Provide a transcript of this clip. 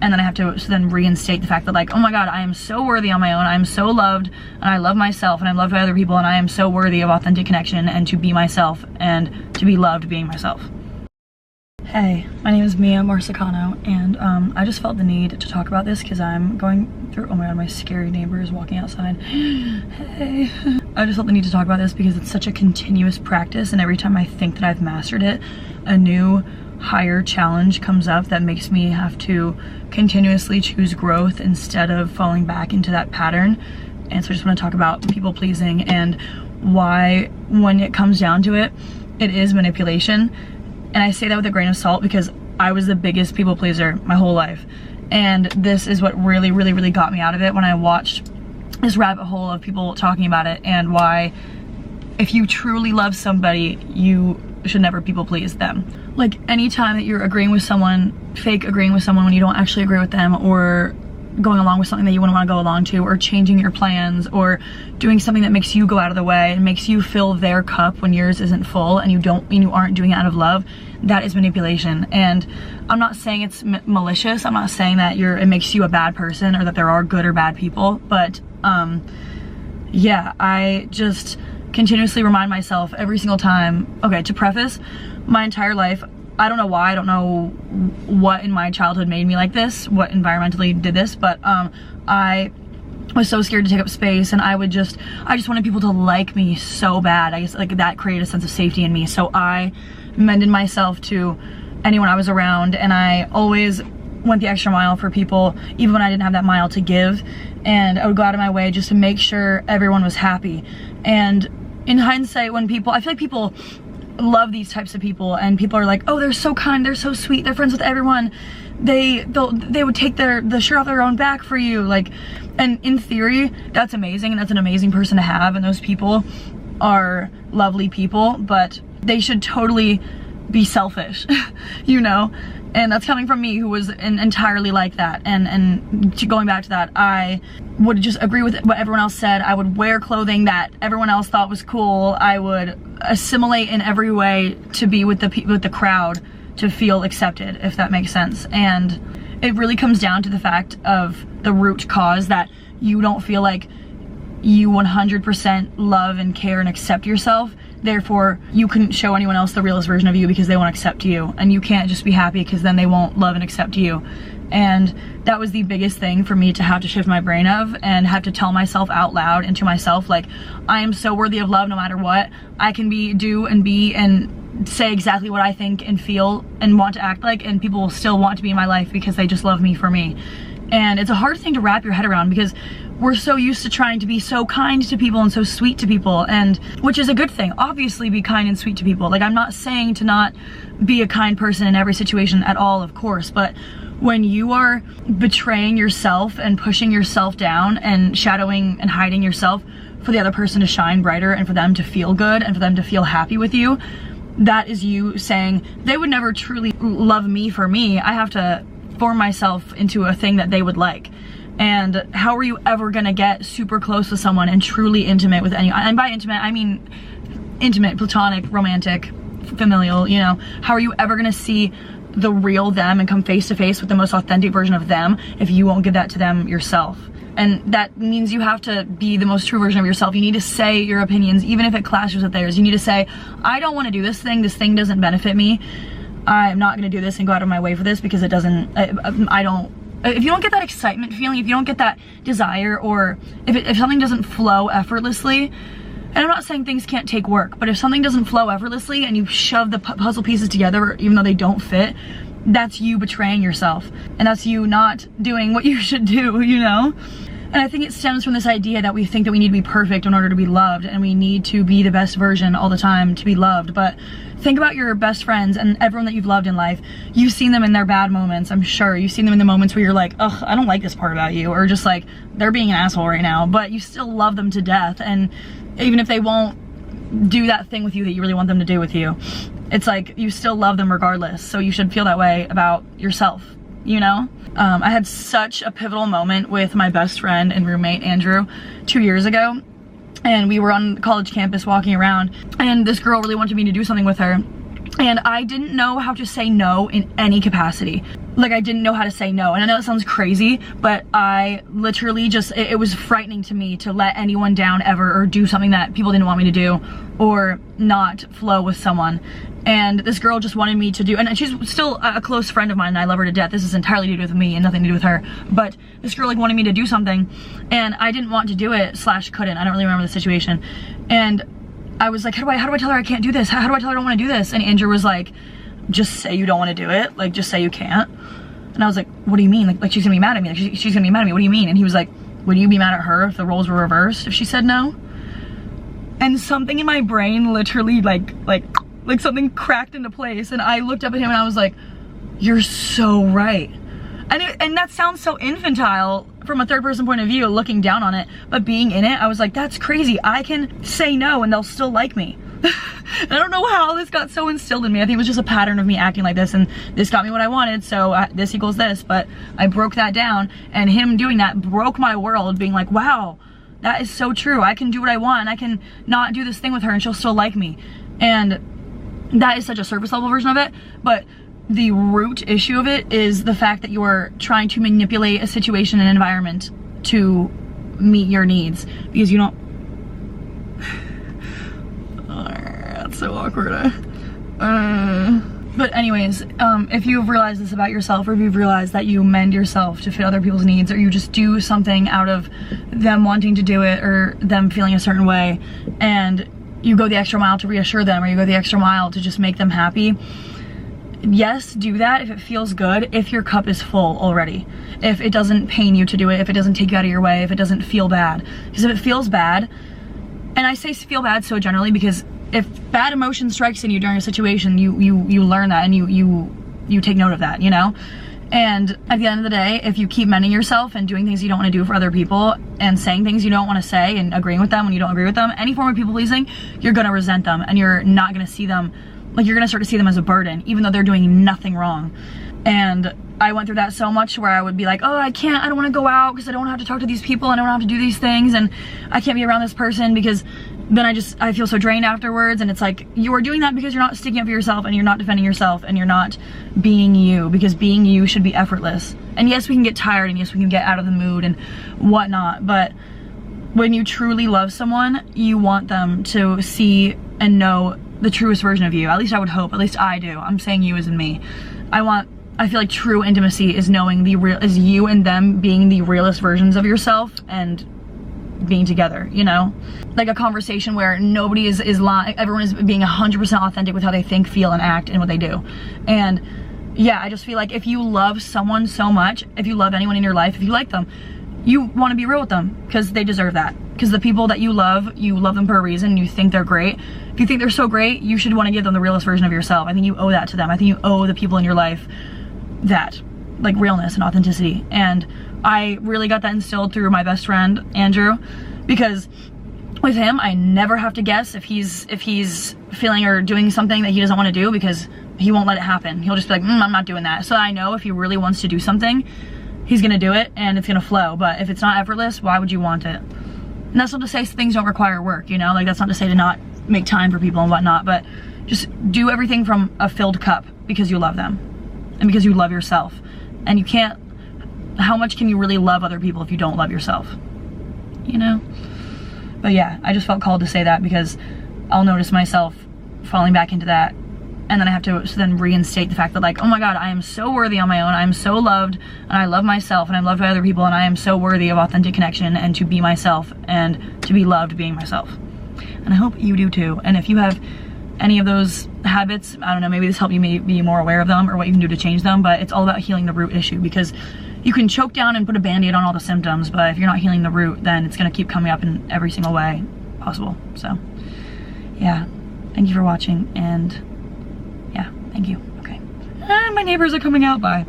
and then I have to then reinstate the fact that like, oh my god, I am so worthy on my own, I'm so loved, and I love myself, and I'm loved by other people, and I am so worthy of authentic connection and to be myself and to be loved being myself. Hey, my name is Mia Marsicano, and I just felt the need to talk about this because I'm going through, oh my god, my scary neighbor is walking outside. Hey. I just felt the need to talk about this because it's such a continuous practice, and every time I think that I've mastered it, a new higher challenge comes up that makes me have to continuously choose growth instead of falling back into that pattern. And so I just want to talk about people pleasing and why, when it comes down to it, it is manipulation. And I say that with a grain of salt because I was the biggest people pleaser my whole life. And this is what really, really, really got me out of it when I watched this rabbit hole of people talking about it, and why if you truly love somebody, you should never people please them. Like, anytime that you're agreeing with someone, fake agreeing with someone when you don't actually agree with them, or going along with something that you wouldn't want to go along to, or changing your plans, or doing something that makes you go out of the way and makes you fill their cup when yours isn't full, and you aren't doing it out of love, that is manipulation. And I'm not saying it's malicious, I'm not saying that it makes you a bad person or that there are good or bad people, but yeah, I just continuously remind myself every single time. Okay, to preface, my entire life, I don't know why, I don't know what in my childhood made me like this, what environmentally did this, but I was so scared to take up space, and I just wanted people to like me so bad. I guess like that created a sense of safety in me, so I mended myself to anyone I was around, and I always went the extra mile for people, even when I didn't have that mile to give, and I would go out of my way just to make sure everyone was happy. And in hindsight, when I feel like people love these types of people, and people are like, oh, they're so kind, they're so sweet, they're friends with everyone, they would take the shirt off their own back for you, like, and in theory that's amazing, and that's an amazing person to have, and those people are lovely people, but they should totally be selfish, you know. And that's coming from me, who was entirely like that. And going back to that, I would just agree with what everyone else said. I would wear clothing that everyone else thought was cool. I would assimilate in every way to be with the crowd, to feel accepted, if that makes sense. And it really comes down to the fact of the root cause, that you don't feel like you 100% love and care and accept yourself. Therefore, you couldn't show anyone else the realest version of you because they won't accept you, and you can't just be happy because then they won't love and accept you. And that was the biggest thing for me to have to shift my brain of, and have to tell myself out loud and to myself, like, I am so worthy of love no matter what. I can do and be and say exactly what I think and feel and want to act like, and people will still want to be in my life because they just love me for me. And it's a hard thing to wrap your head around because we're so used to trying to be so kind to people and so sweet to people, and which is a good thing. Obviously, be kind and sweet to people. Like, I'm not saying to not be a kind person in every situation at all, of course, but when you are betraying yourself and pushing yourself down and shadowing and hiding yourself for the other person to shine brighter and for them to feel good and for them to feel happy with you, that is you saying, they would never truly love me for me. I have to form myself into a thing that they would like. And how are you ever gonna get super close with someone and truly intimate with anyone? And by intimate, I mean intimate, platonic, romantic, familial, you know? How are you ever gonna see the real them and come face to face with the most authentic version of them if you won't give that to them yourself? And that means you have to be the most true version of yourself. You need to say your opinions, even if it clashes with theirs. You need to say, I don't wanna do this thing doesn't benefit me. I'm not gonna do this and go out of my way for this because it doesn't, if you don't get that excitement feeling, if you don't get that desire, or if something doesn't flow effortlessly, and I'm not saying things can't take work, but if something doesn't flow effortlessly and you shove the puzzle pieces together even though they don't fit, that's you betraying yourself, and that's you not doing what you should do, you know? And I think it stems from this idea that we think that we need to be perfect in order to be loved, and we need to be the best version all the time to be loved. But think about your best friends and everyone that you've loved in life. You've seen them in their bad moments, I'm sure. You've seen them in the moments where you're like, ugh, I don't like this part about you, or just like, they're being an asshole right now, but you still love them to death. And even if they won't do that thing with you that you really want them to do with you, it's like, you still love them regardless. So you should feel that way about yourself, you know? I had such a pivotal moment with my best friend and roommate, Andrew, 2 years ago. And we were on the college campus walking around, and this girl really wanted me to do something with her. And I didn't know how to say no in any capacity. Like, I didn't know how to say no. And I know it sounds crazy, but I literally just, it was frightening to me to let anyone down ever, or do something that people didn't want me to do, or not flow with someone. And this girl just wanted me to do, and she's still a close friend of mine and I love her to death. This is entirely to do with me and nothing to do with her. But this girl like wanted me to do something and I didn't want to do it / couldn't. I don't really remember the situation. And I was like, how do I tell her I can't do this? How do I tell her I don't want to do this? And Andrew was like, just say you don't want to do it. Like, just say you can't. And I was like, what do you mean? Like she's gonna be mad at me. Like, she's gonna be mad at me. What do you mean? And he was like, would you be mad at her if the roles were reversed, if she said no? And something in my brain literally like something cracked into place. And I looked up at him and I was like, you're so right. And that sounds so infantile from a third person point of view, looking down on it, but being in it, I was like, that's crazy. I can say no and they'll still like me. I don't know how this got so instilled in me. I think it was just a pattern of me acting like this, and this got me what I wanted, so this equals this. But I broke that down, and him doing that broke my world, being like, wow, that is so true. I can do what I want, and I can not do this thing with her and she'll still like me. And that is such a surface level version of it, but the root issue of it is the fact that you are trying to manipulate a situation and environment to meet your needs, because you don't that's so awkward. But anyways, if you've realized this about yourself, or if you've realized that you mend yourself to fit other people's needs, or you just do something out of them wanting to do it or them feeling a certain way, and you go the extra mile to reassure them, or you go the extra mile to just make them happy, yes, do that if it feels good, if your cup is full already, if it doesn't pain you to do it, if it doesn't take you out of your way, if it doesn't feel bad. Because if it feels bad, and I say feel bad so generally because if bad emotion strikes in you during a situation, you learn that, and you take note of that, you know? And at the end of the day, if you keep mending yourself and doing things you don't want to do for other people, and saying things you don't want to say, and agreeing with them when you don't agree with them, any form of people pleasing, you're gonna resent them, and you're not gonna see them, like, you're gonna start to see them as a burden, even though they're doing nothing wrong. And I went through that so much, where I would be like, oh, I don't want to go out because I don't have to talk to these people, and I don't have to do these things, and I can't be around this person, because then I feel so drained afterwards. And it's like, you are doing that because you're not sticking up for yourself, and you're not defending yourself, and you're not being you, because being you should be effortless. And yes, we can get tired, and yes, we can get out of the mood and whatnot, but when you truly love someone, you want them to see and know the truest version of you. At least I would hope, at least I do. I'm saying you as in me. I feel like true intimacy is knowing is you and them being the realest versions of yourself and being together, you know? Like a conversation where nobody is lying, everyone is being 100% authentic with how they think, feel, and act, and what they do. And yeah, I just feel like if you love someone so much, if you love anyone in your life, if you like them, you want to be real with them, because they deserve that. Because the people that you love them for a reason, and you think they're great. If you think they're so great, you should want to give them the realest version of yourself. I think you owe that to them. I think you owe the people in your life that, like, realness and authenticity. And I really got that instilled through my best friend, Andrew, because with him, I never have to guess if he's feeling or doing something that he doesn't want to do, because he won't let it happen. He'll just be like, I'm not doing that. So I know if he really wants to do something, he's gonna do it, and it's gonna flow. But if it's not effortless, why would you want it? And that's not to say things don't require work, you know? Like, that's not to say to not make time for people and whatnot, but just do everything from a filled cup, because you love them and because you love yourself. And you can't, how much can you really love other people if you don't love yourself, you know? But yeah, I just felt called to say that, because I'll notice myself falling back into that, and then I have to then reinstate the fact that, like, oh my god, I am so worthy on my own, I'm so loved, and I love myself, and I'm loved by other people, and I am so worthy of authentic connection, and to be myself, and to be loved being myself. And I hope you do too. And if you have any of those habits, I don't know, maybe this helped you be more aware of them, or what you can do to change them, but it's all about healing the root issue, because you can choke down and put a band-aid on all the symptoms, but if you're not healing the root, then it's gonna keep coming up in every single way possible. So yeah, thank you for watching, and yeah, thank you. Okay. And my neighbors are coming out, bye.